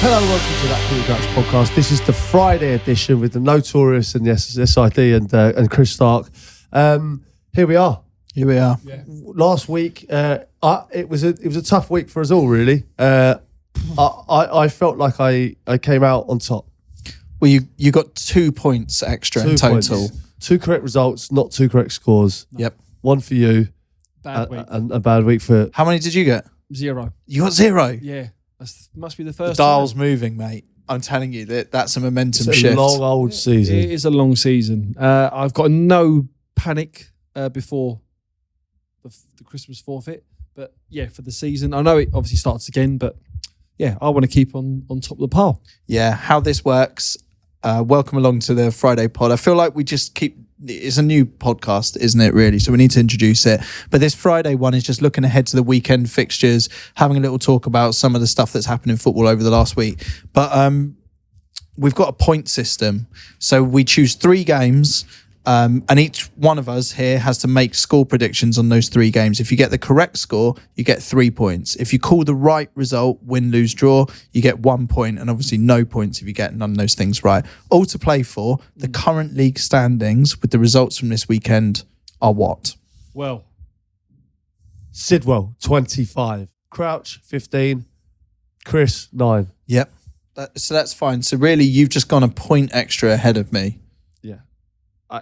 Hello, welcome to That Cool Dutch podcast. This is the Friday edition with the Notorious and yes, SID and Chris Stark. Here we are. Yeah. Last week, it was a tough week for us all, really. I felt like I came out on top. Well, you got 2 points extra in total. Points. 2 correct results, not 2 correct scores. Yep. 1 for you. Bad week. And a bad week for... How many did you get? 0. You got 0? Yeah. That must be the The first dial's time. moving, mate. I'm telling you, that's a momentum It's a shift. long old season. It is a long season. I've got no panic before the Christmas forfeit. But yeah, for the season, I know it obviously starts again, but yeah, I want to keep on top of the pile. Yeah, how this works. Welcome along to the Friday pod. I feel like we just keep... It's a new podcast, isn't it, really? So we need to introduce it. But this Friday one is just looking ahead to the weekend fixtures, having a little talk about some of the stuff that's happened in football over the last week. But we've got a point system. So we choose 3 games, and each one of us here has to make score predictions on those 3 games. If you get the correct score, you get 3 points. If you call the right result, win, lose, draw, you get 1 point, and obviously no points if you get none of those things right. All to play for. The current league standings with the results from this weekend are what? Well, Sidwell, 25. Crouch, 15. Chris, 9. Yep. So that's fine. So really, you've just gone a point extra ahead of me. Yeah.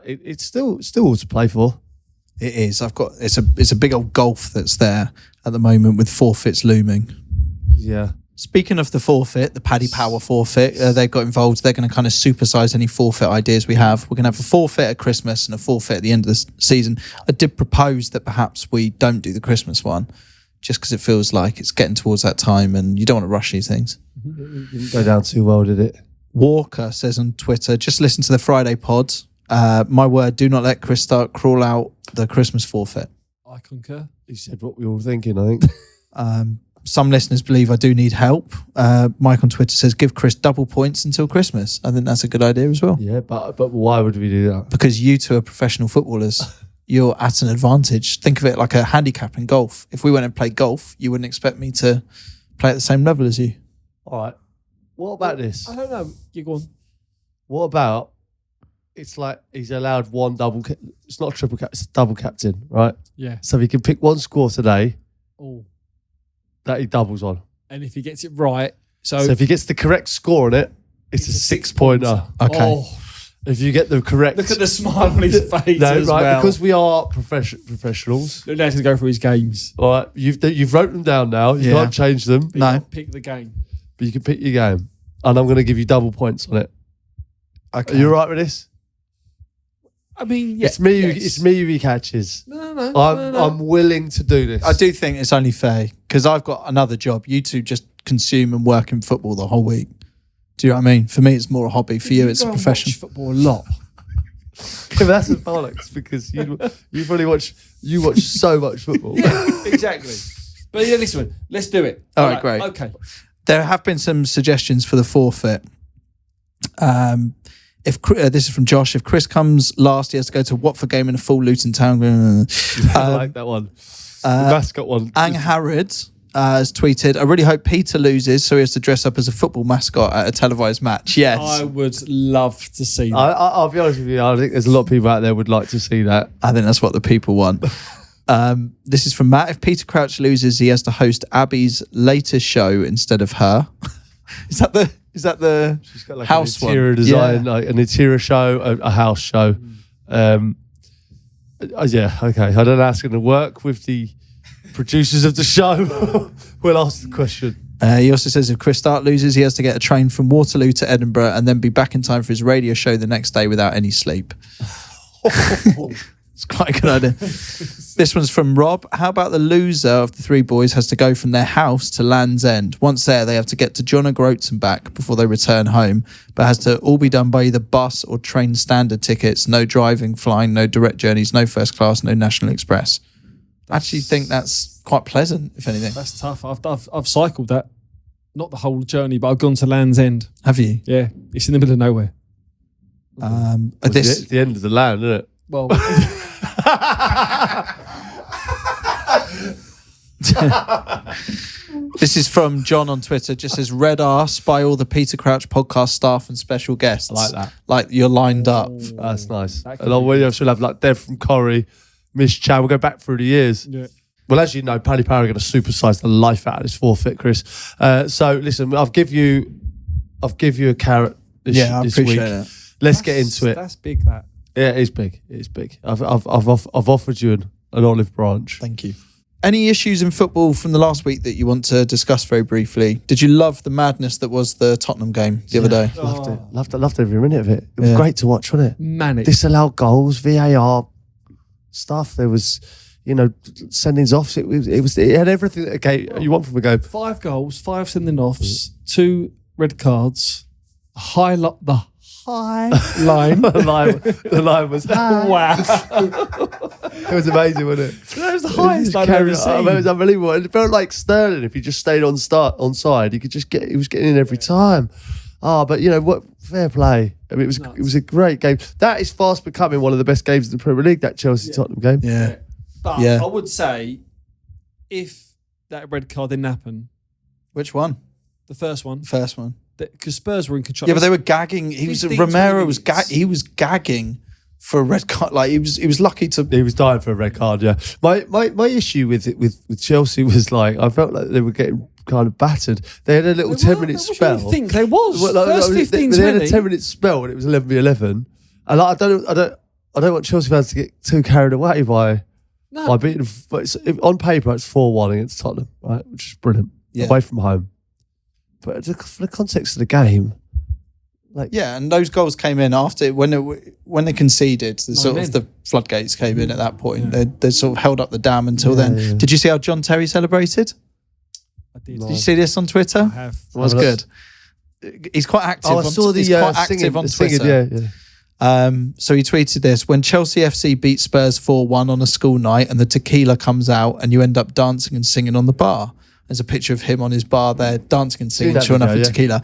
It's still all to play for. It is. It's a big old gulf that's there at the moment with forfeits looming. Yeah. Speaking of the forfeit, the Paddy Power forfeit, they've got involved. They're going to kind of supersize any forfeit ideas we have. We're going to have a forfeit at Christmas and a forfeit at the end of the season. I did propose that perhaps we don't do the Christmas one, just because it feels like it's getting towards that time and you don't want to rush these things. It didn't go down too well, did it? Walker says on Twitter, just listen to the Friday pod. My word, do not let Chris Stark crawl out the Christmas forfeit. I concur. He said what we were all thinking, I think. Some listeners believe I do need help. Mike on Twitter says, give Chris double points until Christmas. I think that's a good idea as well. Yeah, but why would we do that? Because you two are professional footballers. You're at an advantage. Think of it like a handicap in golf. If we went and played golf, you wouldn't expect me to play at the same level as you. All right. What about this? I don't know. You go on. What about, it's like he's allowed one double, it's not a triple cap, it's a double captain, right? Yeah. So he can pick one score today Oh. that he doubles on. And if he gets it right, so if he gets the correct score on it, it's a 6-pointer. Okay. Oh, If you get the correct... look at the smile on his face No, as right, well. because we are professionals. Look, now he's going to go through his games. All right, you've wrote them down now. You Yeah. can't change them, No. Pick the game. but you can pick your game. And I'm going to give you double points on it. Okay. Are you all right with this? I mean, yeah. It's me. yes. It's me who he catches. No. I'm willing to do this. I do think it's only fair because I've got another job. You two just consume and work in football the whole week. Do you know what I mean? For me, it's more a hobby. For you, it's a go and profession. watch football a lot. Yeah, but that's the bollocks because you probably watch so much football. Exactly. But yeah, listen, let's do it. All right, great. Okay. There have been some suggestions for the forfeit. This is from Josh. If Chris comes last, he has to go to Watford game in a full Luton Town. I like that one. The mascot one. Ang Harrod has tweeted, I really hope Peter loses so he has to dress up as a football mascot at a televised match. Yes. I would love to see that. I'll be honest with you. I think there's a lot of people out there would like to see that. I think that's what the people want. This is from Matt. If Peter Crouch loses, he has to host Abby's latest show instead of her. Is that the She's got like house an interior one? design, Yeah. like an interior show, a house show. Yeah, okay. I don't know how it's going to work with the producers of the show. We'll ask the question. He also says if Chris Stark loses, he has to get a train from Waterloo to Edinburgh and then be back in time for his radio show the next day without any sleep. It's quite a good idea. This one's from Rob. How about the loser of the 3 boys has to go from their house to Land's End? Once there, they have to get to John O'Groats and back before they return home, but has to all be done by either bus or train standard tickets. No driving, flying, no direct journeys, no first class, no National Express. I actually think that's quite pleasant, if anything. That's tough. I've cycled that. Not the whole journey, but I've gone to Land's End. Have you? Yeah. It's in the middle of nowhere. It's the end of the land, isn't it? Well, This is from John on Twitter. Just says red arse by all the Peter Crouch podcast staff and special guests. I like that. Like you're lined up. That's nice. That And we should have like Dev from Corrie, Miss Chow. We'll go back through the years. Yeah. Well, as you know, Paddy Power are going to supersize the life out of this forfeit, Chris. So listen, I'll give you a carrot this I week. appreciate it. Let's get into it. That's big, that. Yeah, it is big. It is big. I've offered you an olive branch. Thank you. Any issues in football from the last week that you want to discuss very briefly? Did you love the madness that was the Tottenham game the other day? Loved every minute of it. It was great to watch, wasn't it? Manic. Disallowed goals, VAR stuff. There was, sendings offs. It had everything that a game you want from a game. 5 goals, 5 sending offs, 2 red cards, the high line. The line was Wow. It was amazing, wasn't it? That was the highest I've ever seen. It was unbelievable. It felt like Sterling. If he just stayed on side, he could just get. He was getting in every time. But what? Fair play. I mean, it was a great game. That is fast becoming one of the best games in the Premier League. That Chelsea Tottenham game. Yeah. But I would say, if that red card didn't happen, Which one? the first one, Because Spurs were in control. Yeah, but they were gagging. 15, Romero 20 was minutes. he was gagging for a red card. Like he was lucky to. He was dying for a red card. Yeah. My issue with Chelsea was like I felt like they were getting kind of battered. They had a little 10-minute spell. What do you think they was? Well, First 15, they had a 20. 10-minute spell and it was 11v11. And I don't want Chelsea fans to get too carried away by beating. On paper, it's 4-1 against Tottenham, right? Which is brilliant. Yeah. Away from home. But for the context of the game, and those goals came in after when they conceded. The floodgates came in at that point. They sort of held up the dam until then. Yeah. Did you see how John Terry celebrated? I did. Did you see this on Twitter? I have. It was good. He's quite active. I saw he's quite active on Twitter. Yeah. So he tweeted this: when Chelsea FC beat Spurs 4-1 on a school night and the tequila comes out and you end up dancing and singing on the bar. There's a picture of him on his bar there, dancing and singing, showing up in tequila.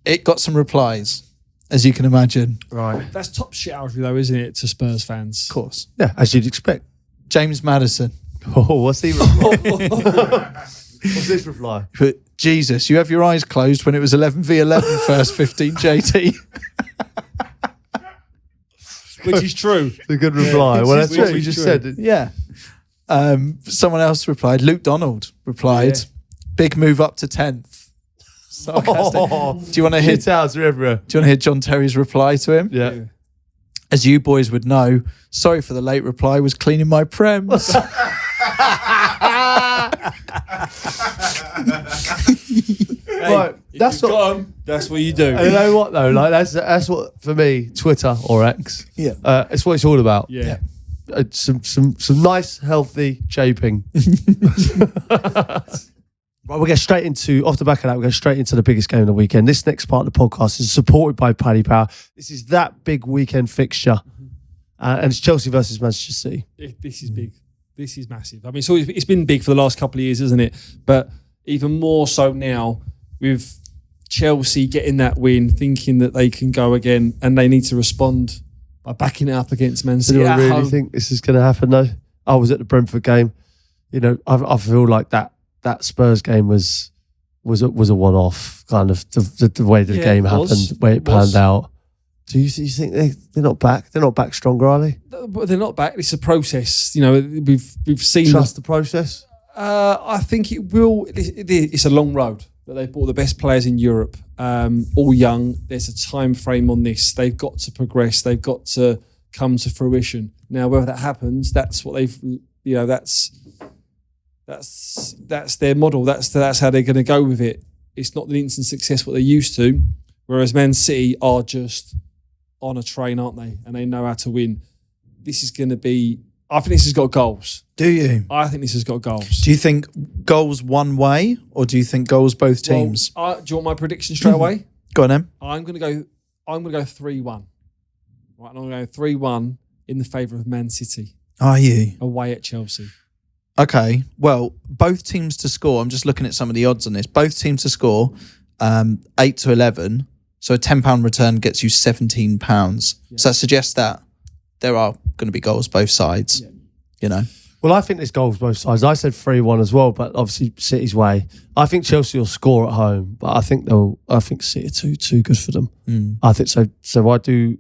It got some replies, as you can imagine. Right. That's top shit out though, isn't it, to Spurs fans? Of course. Yeah, as you'd expect. James Maddison. Oh, what's he reply? What's his reply? But Jesus, you have your eyes closed when it was 11v11 first 15, JT. Which is true. It's a good reply. Well, that's what Which we is just true. said. Yeah. Someone else replied. Luke Donald replied, big move up to 10th. Sarcastic. Do you want to hear? Shit outs are everywhere. Do you want to hear John Terry's reply to him? Yeah. As you boys would know, sorry for the late reply, was cleaning my prems. Right. That's what. That's what you do. You know what though? Like that's what for me. Twitter or X. Yeah. It's what it's all about. Yeah. Some nice healthy japing. Right, we'll get straight into, off the back of that, we'll go straight into the biggest game of the weekend. This next part of the podcast is supported by Paddy Power. This is that big weekend fixture. And it's Chelsea versus Manchester City. This is big. This is massive. I mean, it's been big for the last couple of years, isn't it? But even more so now with Chelsea getting that win, thinking that they can go again and they need to respond by backing it up against Man City. Do you at really home. think this is going to happen though? I was at the Brentford game. I feel like that Spurs game was a one-off kind of the way the game happened, the way it panned out. Do you think they're not back? They're not back stronger, are they? But they're not back. It's a process. We've seen. Trust the process. I think it will. It's a long road. But they've bought the best players in Europe, all young. There's a time frame on this. They've got to progress. They've got to come to fruition. Now, whether that happens, that's what they've. That's their model. That's how they're going to go with it. It's not the instant success what they're used to. Whereas Man City are just on a train, aren't they? And they know how to win. This is going to be. I think this has got goals. Do you? I think this has got goals. Do you think goals one way or do you think goals both teams? Do you want my prediction straight away? Go on, Em. I'm going to go 3-1. Right, and I'm going to go 3-1 in the favour of Man City. Are you? Away at Chelsea. Okay. Well, both teams to score. I'm just looking at some of the odds on this. Both teams to score 8 to 11. So a £10 return gets you £17. Yeah. So that suggests that there are going to be goals both sides. Yeah. Well, I think there's goals both sides. I said 3-1 as well, but obviously City's way. I think Chelsea will score at home, but I think City are too good for them. I think so. So I do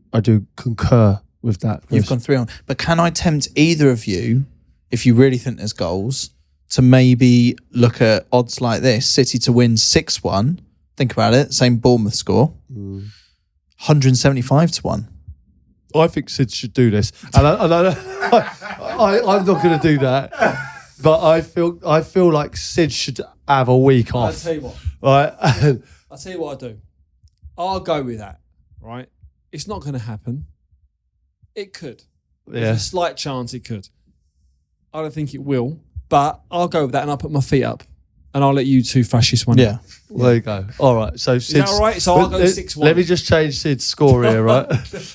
concur with that. You've gone 3-1. But can I tempt either of you, if you really think there's goals, to maybe look at odds like this? City to win 6-1. Think about it. Same Bournemouth score. 175-1. I think Sid should do this, and I'm not going to do that. But I feel like Sid should have a week off. I'll tell you what. Right? I'll tell you what I do. I'll go with that. Right? It's not going to happen. It could. There's a slight chance it could. I don't think it will, but I'll go with that, and I'll put my feet up, and I'll let you two thrash this one. Yeah. Well, there you go. All right. So Sid's, is that all right? So I'll go 6-1. Let me just change Sid's score here, right?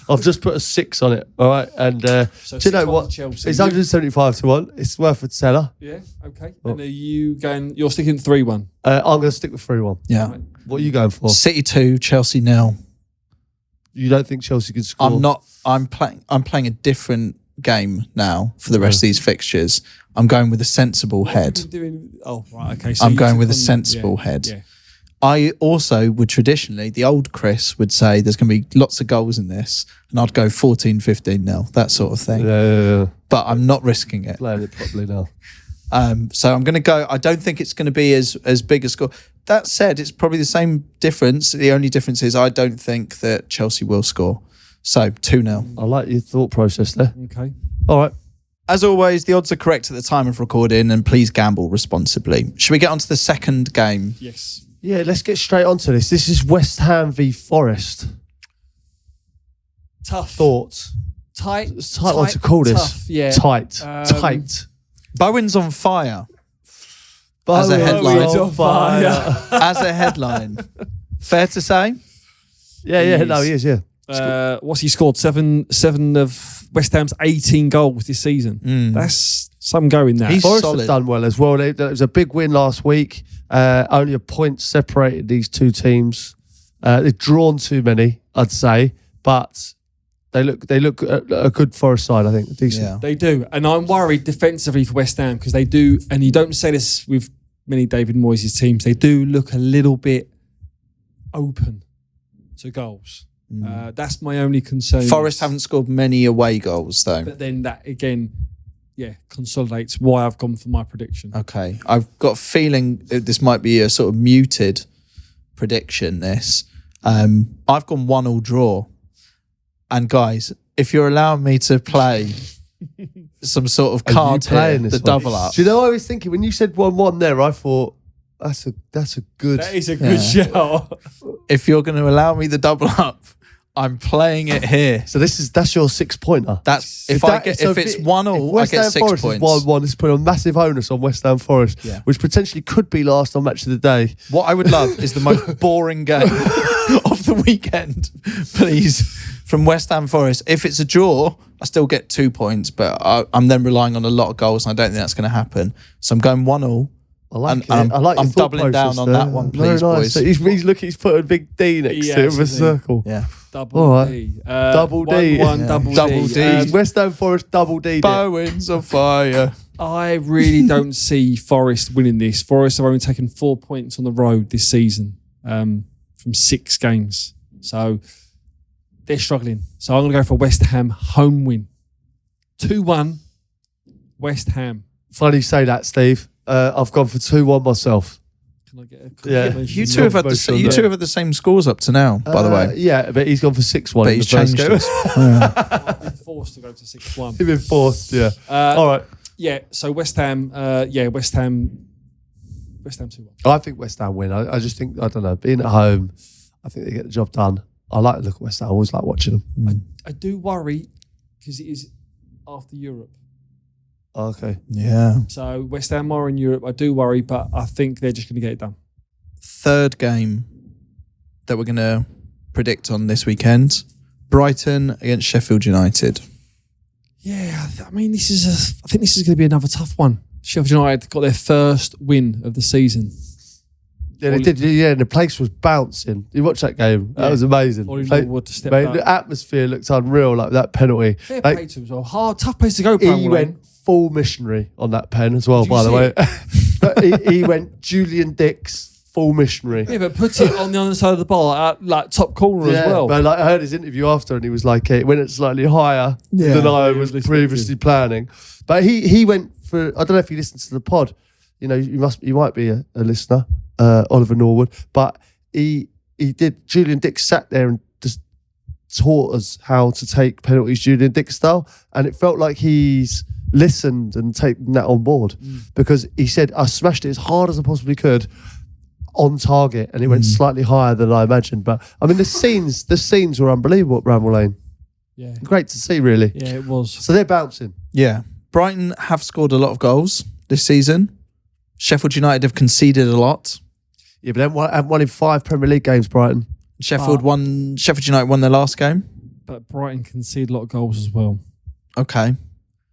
I've just put a 6 on it, all right? And so do you know what? Chelsea. It's 175-1. It's worth a seller. Yeah. Okay. And are you going? You're sticking 3-1. I'm going to stick with 3-1. Yeah. Right. What are you going for? City 2, Chelsea 0. You don't think Chelsea can score? I'm not. I'm playing a different game now for the rest of these fixtures. I'm going with a sensible head. Oh, right. Okay. So I'm going with a sensible head. Yeah. I also would traditionally, the old Chris would say there's going to be lots of goals in this, and I'd go 14-15-0, that sort of thing. Yeah. But I'm not risking it. Playing it properly now. So I'm going to go. I don't think it's going to be as big a score. That said, it's probably the same difference. The only difference is I don't think that Chelsea will score. So 2-0. I like your thought process there. Okay. All right. As always, the odds are correct at the time of recording, and please gamble responsibly. Should we get on to the second game? Yes. Yeah, let's get straight onto this. This is West Ham v Forest. Tough. Thoughts? Tight. It's tight one to call this. Tough, yeah. Tight. Bowen's on fire. As a headline. Bowen's on fire. As a headline. Fair to say? Yeah. No, he is, yeah. What's he scored? Seven of West Ham's 18 goals this season. That's some going there. He's Forest solid. have done well as well. There was a big win last week. Only a point separated these two teams. They've drawn too many, I'd say, but they look a good Forest side, I think. Decent. Yeah. They do. And I'm worried defensively for West Ham because they do, and you don't say this with many David Moyes' teams, they do look a little bit open to goals. That's my only concern. Forest haven't scored many away goals, though. But then that, again, consolidates why I've gone for my prediction. Okay. I've got a feeling that this might be a sort of muted prediction, this. I've gone 1-1 draw. And guys, if you're allowing me to play some sort of card here, the double up. Do you know what I was thinking? When you said 1-1 there, I thought, that's a good... That is a good shout. If you're going to allow me the double up, I'm playing it here. So that's your 6-pointer. That's if it's 1-1, I get 6 Forest points. 1-1, it's put a massive onus on West Ham Forest, which potentially could be last on match of the day. What I would love is the most boring game of the weekend, please, from West Ham Forest. If it's a draw, I still get 2 points, but I'm then relying on a lot of goals, and I don't think that's going to happen. So I'm going 1-1. I like it. I'm doubling down on that one, please, boys. So he's put a big D next to him with a circle. Yeah. Double D. Double D. 1-1, double D. West Ham Forest double D. Bowen's on fire. I really don't see Forest winning this. Forest have only taken 4 points on the road this season from 6 games. So they're struggling. So I'm going to go for West Ham home win. 2-1 West Ham. Funny you say that, Steve. I've gone for 2-1 myself. Can I get a You two have had the same scores up to now, by the way. Yeah, but he's gone for 6-1. But he's changed it. I've been forced to go to 6-1. He's been forced, yeah. All right. Yeah, so West Ham, West Ham 2-1. I think West Ham win. I just think, I don't know, being at home, I think they get the job done. I like to look at West Ham. I always like watching them. I do worry because it is after Europe. Okay. Yeah. So West Ham are in Europe. I do worry, but I think they're just going to get it done. Third game that we're going to predict on this weekend. Brighton against Sheffield United. Yeah, I mean, I think this is going to be another tough one. Sheffield United got their first win of the season. Yeah, they did. Yeah, and the place was bouncing. You watched that game? That was amazing. Norwood to step the atmosphere looked unreal, like that penalty. Fair play to him as well. Tough place to go. He went full missionary on that pen as well, by the way. But he went Julian Dix full missionary. Yeah, but put it on the other side of the bar, like top corner as well. But I heard his interview after, and he was like, it went slightly higher than I was previously planning. But he went for. I don't know if he listens to the pod. You know, you might be a listener. Oliver Norwood, but he did. Julian Dix sat there and just taught us how to take penalties Julian Dix style, and it felt like he's listened and taken that on board because he said I smashed it as hard as I possibly could on target, and it went slightly higher than I imagined. But I mean, the scenes were unbelievable at Bramall Lane. Yeah, great to see, really. Yeah, it was. So they're bouncing. Yeah, Brighton have scored a lot of goals this season. Sheffield United have conceded a lot. Yeah, but they haven't won in 5 Premier League games, Brighton. Sheffield United won their last game. But Brighton concede a lot of goals as well. Okay.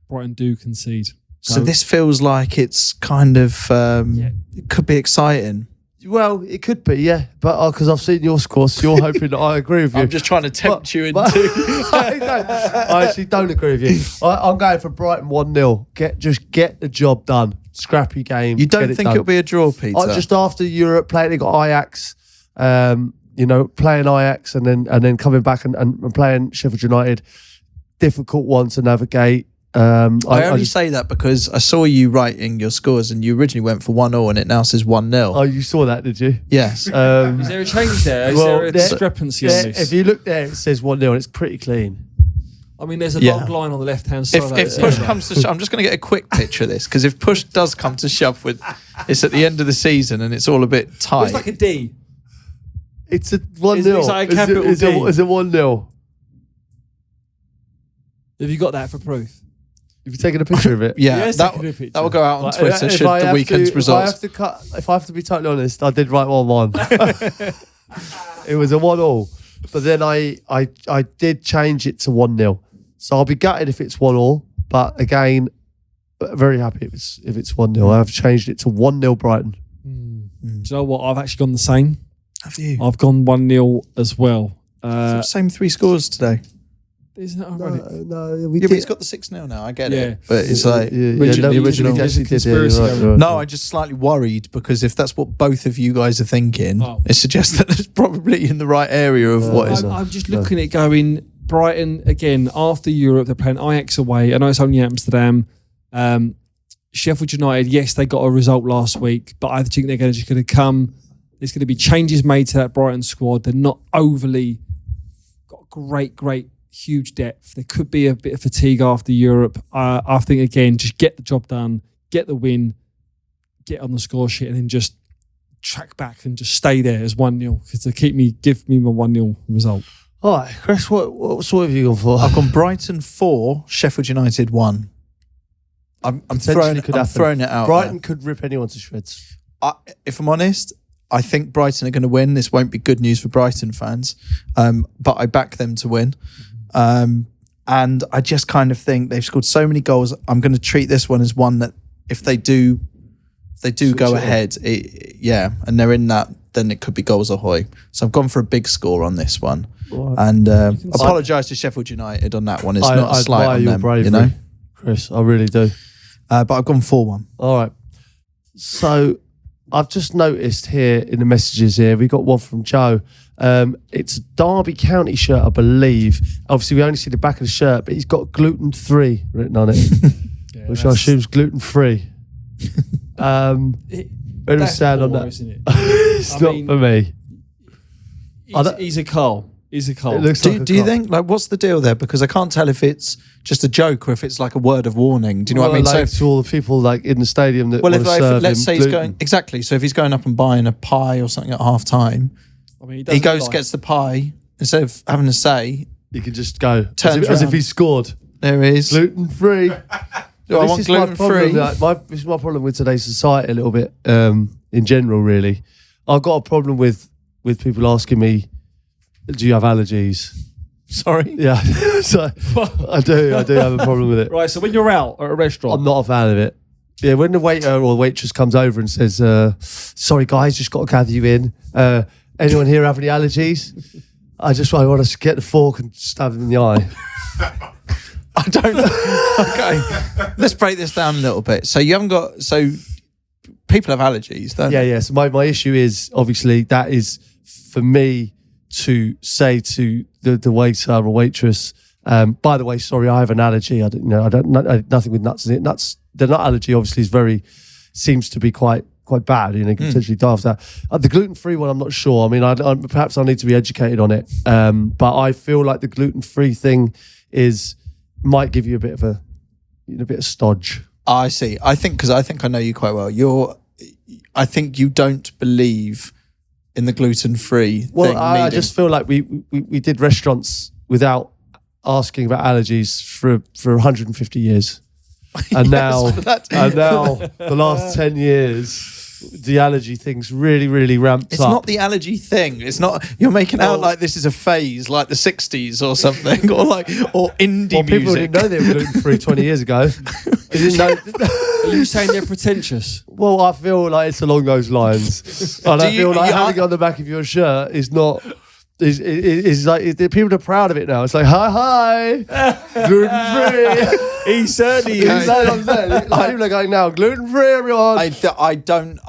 Brighton do concede. So this feels like it's kind of, it could be exciting. Well, it could be, yeah. But because I've seen your score, so you're hoping that I agree with you. I'm just trying to tempt you into... I actually don't agree with you. I'm going for Brighton 1-0. Just get the job done. Scrappy game. You don't think it'll be a draw, Peter? Just after Europe, they got Ajax, playing Ajax and then coming back and playing Sheffield United. Difficult one to navigate. I only say that because I saw you writing your scores and you originally went for 1-0 and it now says 1-0. Oh, you saw that, did you? Yes. Is there a change there? Is there a discrepancy on this? If you look there, it says 1-0 and it's pretty clean. I mean, there's a long line on the left-hand side. If push comes to shove, I'm just going to get a quick picture of this because if push does come to shove, it's at the end of the season and it's all a bit tight. It's like a D. It's a 1-0. It's like a capital D. Is it 1-0? Have you got that for proof? Have you taken a picture of it? Yeah, that will go out on Twitter should the weekend's results. If I have to be totally honest, I did write 1-1. It was a 1-1. But then I did change it to 1-0. So I'll be gutted if it's 1-1. But again, very happy if it's 1-0. I've changed it to 1-0 Brighton. Do you know what? I've actually gone the same. Have you? I've gone 1-0 as well. Same 3 scores today. Isn't it already? No, but he's got the 6-0 now. I get it. But it's like the original. No, I'm just slightly worried because if that's what both of you guys are thinking, it suggests that it's probably in the right area of what is. I'm just looking at going Brighton again after Europe. They're playing Ajax away. I know it's only Amsterdam. Sheffield United, yes, they got a result last week, but I think they're just going to come. There's going to be changes made to that Brighton squad. They're not overly got great. Huge depth. There could be a bit of fatigue after Europe. I think again, just get the job done, get the win, get on the score sheet, and then just track back and just stay there as 1-0 because to give me my 1-0 result. All right, Chris, what sort have you gone for? I've gone Brighton 4, Sheffield United 1. I'm throwing it out. Brighton could rip anyone to shreds. If I'm honest, I think Brighton are going to win. This won't be good news for Brighton fans, but I back them to win. And I just kind of think they've scored so many goals. I'm going to treat this one as one that if they do go ahead, and they're in that, then it could be goals ahoy. So I've gone for a big score on this one. Right. And apologise to Sheffield United on that one. It's not a slight on them, bravery, you know, Chris. I really do. But I've gone 4-1. All right. So I've just noticed here in the messages here, we got one from Joe. It's a Derby County shirt, I believe. Obviously, we only see the back of the shirt, but he's got gluten free written on it, which I assume is gluten free. Where do we stand on that? Isn't it? It's not for me. He's a Carl. He's a Carl. Do you think, like, what's the deal there? Because I can't tell if it's just a joke or if it's like a word of warning. Do you know what I mean? Like so to all the people like in the stadium that let's say he's going exactly. So if he's going up and buying a pie or something at half time, I mean, he goes gets the pie instead of having to say, you can just go as if he scored. There he is, gluten free. I want gluten free. This is my problem with today's society a little bit in general. Really, I've got a problem with people asking me, do you have allergies? Sorry? Yeah. So I do have a problem with it. Right, so when you're out at a restaurant... I'm not a fan of it. Yeah, when the waiter or waitress comes over and says, sorry guys, just got to gather you in. Anyone here have any allergies? I want to get the fork and stab them in the eye. I don't know. Okay. Let's break this down a little bit. So people have allergies, don't they? Yeah. So my issue is, obviously, that is for me to say to the waiter or waitress, by the way, sorry, I have an allergy. I don't nothing with nuts in it. The nut allergy obviously seems to be quite bad. You can potentially die of that. The gluten-free one, I'm not sure. I mean, perhaps I need to be educated on it. But I feel like the gluten-free thing might give you a bit of stodge. I see. I think I know you quite well. I think you don't believe in the gluten-free thing. Well, I just feel like we did restaurants without asking about allergies for 150 years. And now the last 10 years, the allergy thing's really, really ramped up. It's not the allergy thing. It's not, you're making out like this is a phase, like the 60s or something, or indie music. People didn't know they were gluten-free 20 years ago. They didn't know. Are you saying they're pretentious? Well, I feel like it's along those lines. And I feel like having it on the back of your shirt is not... Is like the people are proud of it now. It's like hi, gluten free. He certainly is. People are going now gluten free. Everyone. I don't.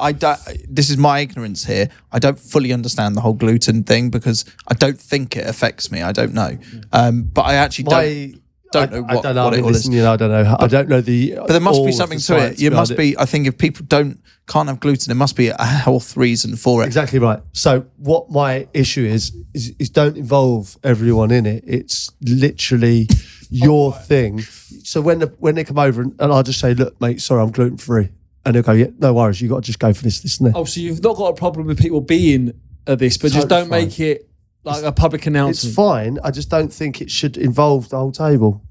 This is my ignorance here. I don't fully understand the whole gluten thing because I don't think it affects me. I don't know. But I actually don't know what it is. I don't know. I don't know the. But there must be something to it. You must be. I think if people can't have gluten, there must be a health reason for it. Exactly right. So what my issue is don't involve everyone in it. It's literally your thing. So when they come over and I'll just say, look, mate, sorry, I'm gluten free, and they'll go, yeah, no worries, you got to just go for this and that. Oh, so you've not got a problem with people being at this, but just don't make it like a public announcement. It's fine. I just don't think it should involve the whole table.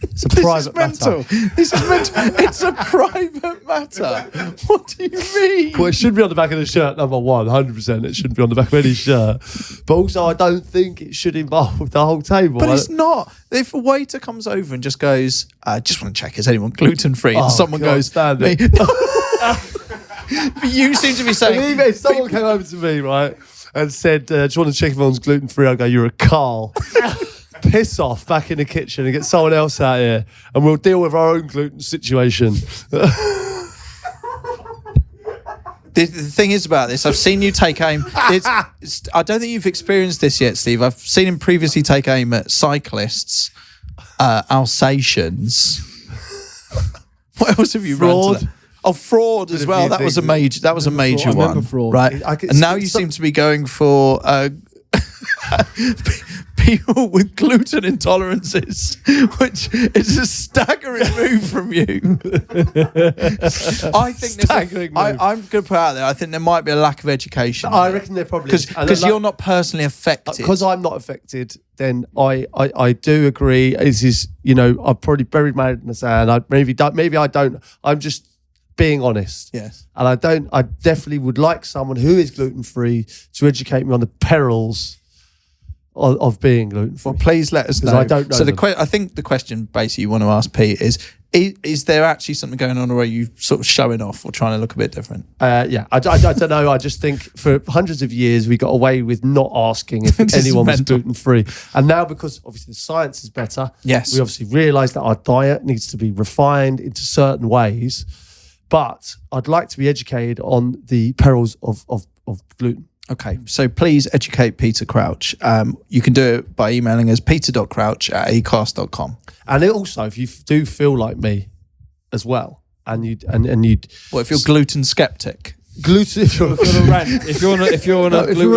It's a private matter. This is mental. It's a private matter. What do you mean? Well, it should be on the back of the shirt, number one, 100%. It shouldn't be on the back of any shirt. But also, I don't think it should involve the whole table. But it's not. If a waiter comes over and just goes, I just want to check, is anyone gluten-free? And someone goes, me. But you seem to be saying... If someone came over to me, right, and said, do you want to check if everyone's gluten-free? I'd go, you're a Carl. Piss off back in the kitchen and get someone else out here and we'll deal with our own gluten situation. The thing is about this, I've seen you take aim. I don't think you've experienced this yet, Steve. I've seen him previously take aim at cyclists, Alsatians. What else have you run to that? Oh, fraud as well. That was a major one. Fraud. Right. And now you seem to be going for people with gluten intolerances, which is a staggering move from you. I think I'm going to put out there, I think there might be a lack of education. I reckon there probably is. Because you're not personally affected. Because I'm not affected, then I do agree. This is, I've probably buried my head in the sand. Maybe I don't. I'm just being honest. Yes. And I definitely would like someone who is gluten-free to educate me on the perils of being gluten-free. Well, please let us know. I don't know. So I think the question basically you want to ask Pete is there actually something going on, or are you sort of showing off or trying to look a bit different? Yeah, I don't know. I just think for hundreds of years we got away with not asking if anyone was gluten-free. And now, because obviously the science is better, yes, we obviously realise that our diet needs to be refined into certain ways. But I'd like to be educated on the perils of gluten. Okay, so please educate Peter Crouch. You can do it by emailing us peter.crouch@acast.com. And also, if you do feel like me as well, and you'd what if you're gluten skeptic? If you're on a rant, if you're a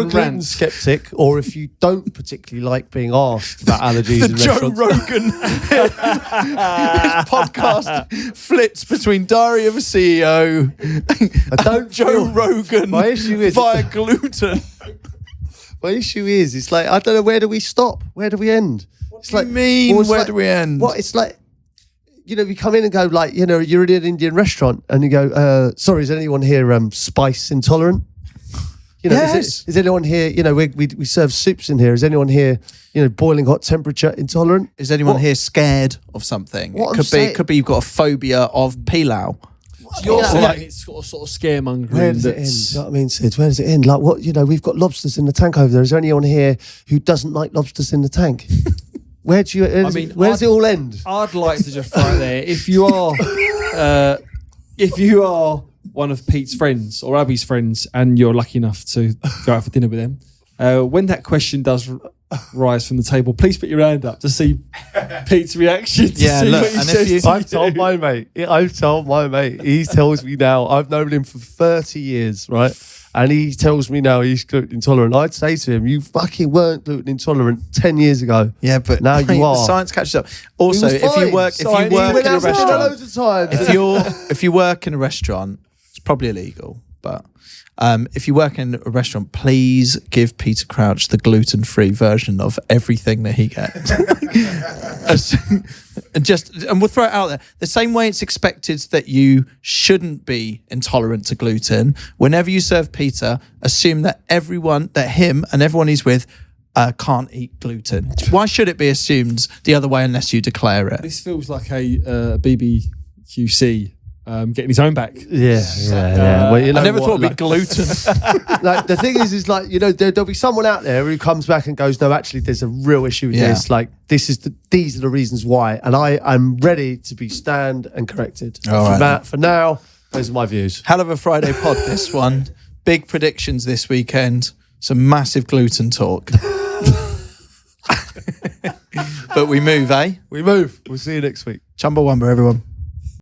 gluten skeptic, or if you don't particularly like being asked about allergies in Joe Rogan his podcast flits between Diary of a CEO and Joe Rogan my issue is via gluten. My issue is, it's like, I don't know, where do we stop? Where do we end? What do you mean, where do we end? What, it's like, you come in and go like, you're in an Indian restaurant and you go, sorry, is anyone here spice intolerant? Yes. Is anyone here, we serve soups in here. Is anyone here, boiling hot temperature intolerant? Is anyone here scared of something? It could be you've got a phobia of pilau. You're Yeah. saying it's sort of scaremongering. Where does it end? You know what I mean, Sid? Where does it end? Like what? We've got lobsters in the tank over there. Is there anyone here who doesn't like lobsters in the tank? Where do you? Where does it all end? I'd like to just throw it there. If you are one of Pete's friends or Abby's friends, and you're lucky enough to go out for dinner with them, when that question does rise from the table, please put your hand up to see Pete's reaction. Yeah, look, and if you, I've told my mate. He tells me now. I've known him for 30 years, right? And he tells me now he's gluten intolerant. I'd say to him, you fucking weren't gluten intolerant 10 years ago. yeah, but now you are. Science catches up. Also, He was if you fine. work in a restaurant, loads of times. if you work in a restaurant, it's probably illegal, but if you work in a restaurant, please give Peter Crouch the gluten-free version of everything that he gets. and we'll throw it out there. The same way it's expected that you shouldn't be intolerant to gluten, whenever you serve Peter, assume that him and everyone he's with can't eat gluten. Why should it be assumed the other way unless you declare it? This feels like a BBQC getting his own back. Yeah. Well, I never thought it'd be gluten. Like the thing is like there'll be someone out there who comes back and goes, no, actually, there's a real issue with this. Like these are the reasons why, and I'm ready to be stand and corrected. For now, those are my views. Hell of a Friday pod, this one. Big predictions this weekend. Some massive gluten talk. But we move, eh? We move. We'll see you next week. Chumbawamba, everyone.